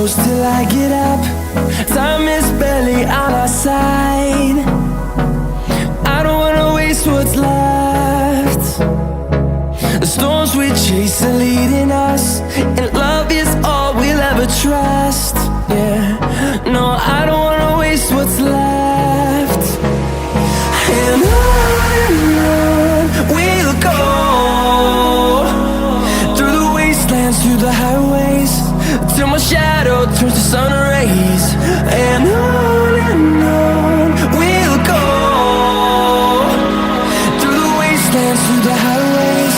close till I get up. Time is barely on our side. I don't wanna waste what's left. The storms we chase are leading us, and love is all we'll ever trust. Yeah, no, I don't wanna waste what's left. And on we'll go, through the wastelands, through the highways, till my shadow turns to sun rays. And on we'll go, through the wastelands, through the highways,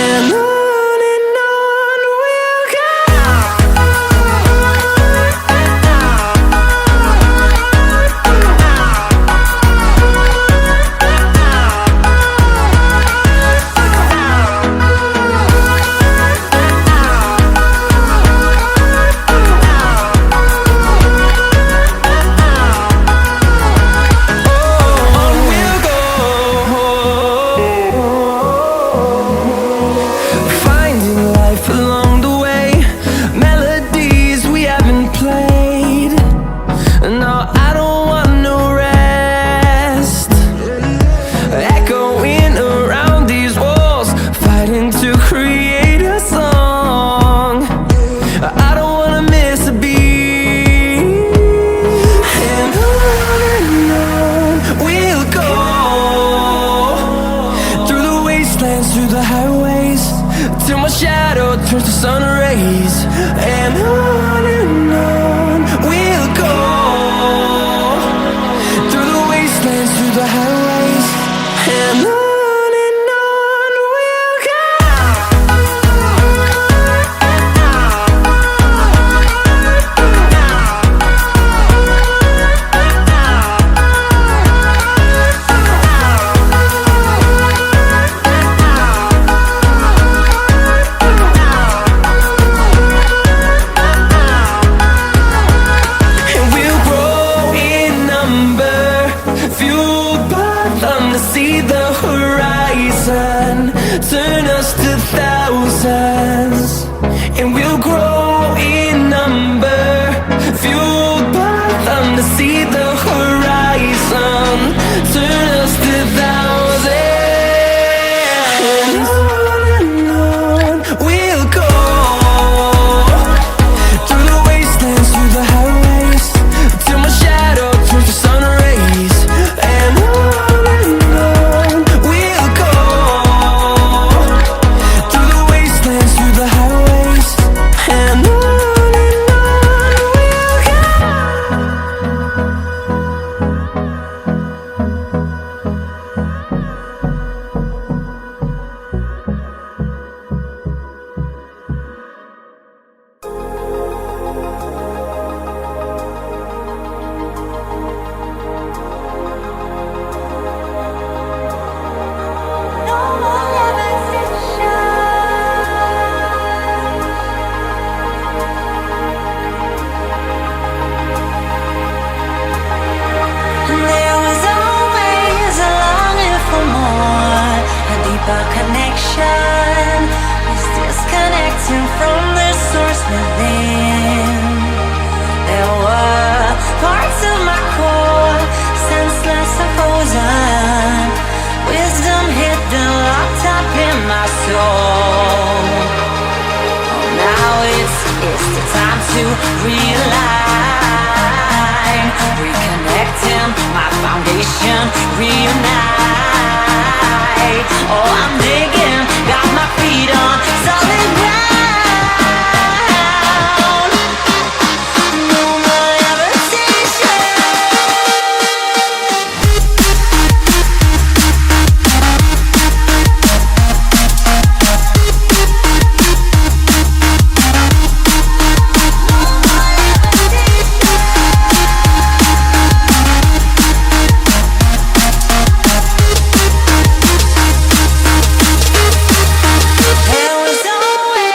and on. Through the highways, till my shadow turns to sun rays. And on we'll go, through the wastelands, through the highways, and on we'll go. See the horizon turn us to thousands, and we'll grow in number, fueled by them to see the horizon turn us to thousands. And on we'll go, through the wastelands, through the highways, till my shadow turns to sun rays. And connection is disconnecting from the source within. There were parts of my core, senseless and frozen, wisdom hidden, locked up in my soul. Oh, now it's the time to realign, reconnecting my foundation, reunite. Oh, I'm digging, got my feet on solid ground. No more levitation. There was always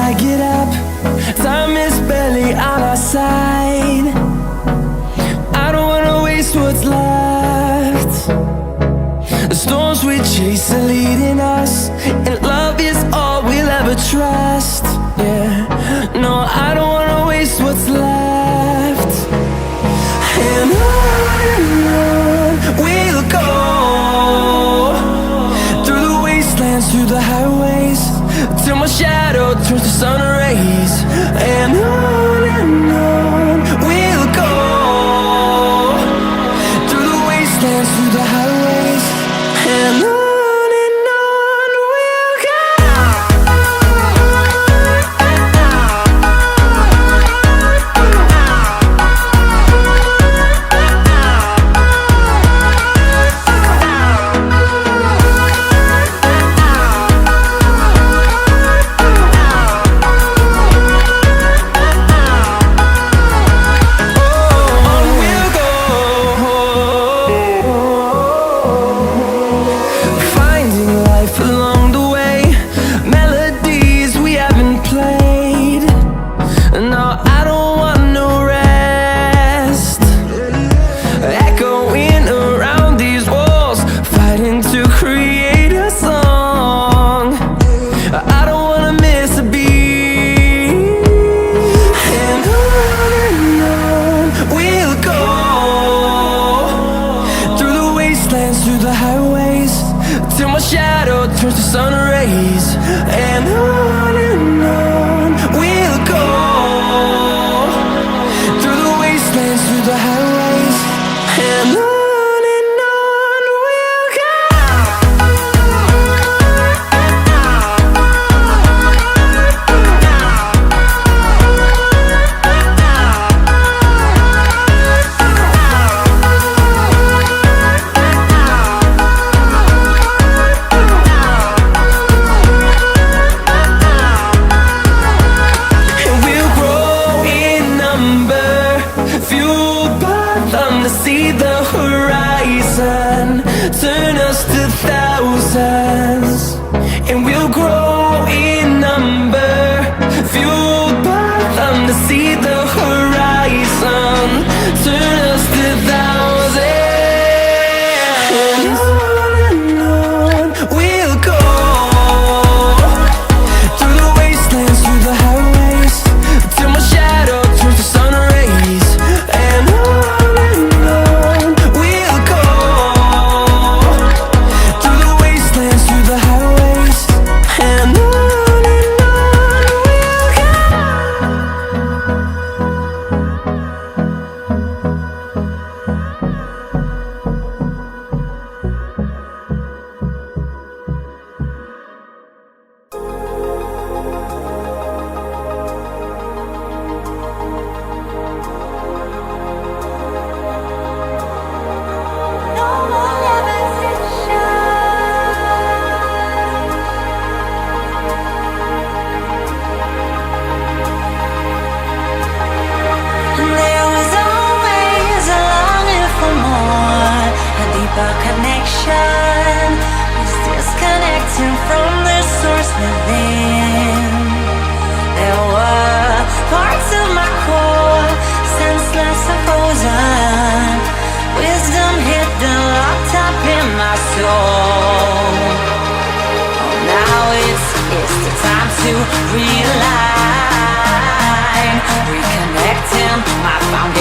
gotta get up. Time is barely on our side. I don't wanna waste what's left. The storms we chase are leading us, and love is all we'll ever trust. Yeah, no, I don't wanna waste what's left. And on we'll go, through the wastelands, through the highways, till my shadow turns to sun rays. And on we'll go, through the wastelands, through the highways, and on we'll go. Turns to sun rays, and on we'll go, through the wastelands, through the highways, and on we'll go. See the horizon turn us to thousands, and we'll grow in number, fueled by them to see the horizon turn us to thousands. And on we'll go, through the wastelands, through the highways, till my shadow turns to sun rays. And connection is disconnecting from the source within. There were parts of my core, senseless and frozen, wisdom hidden, locked up in my soul. Oh, now it's the time to realign, reconnecting my foundation.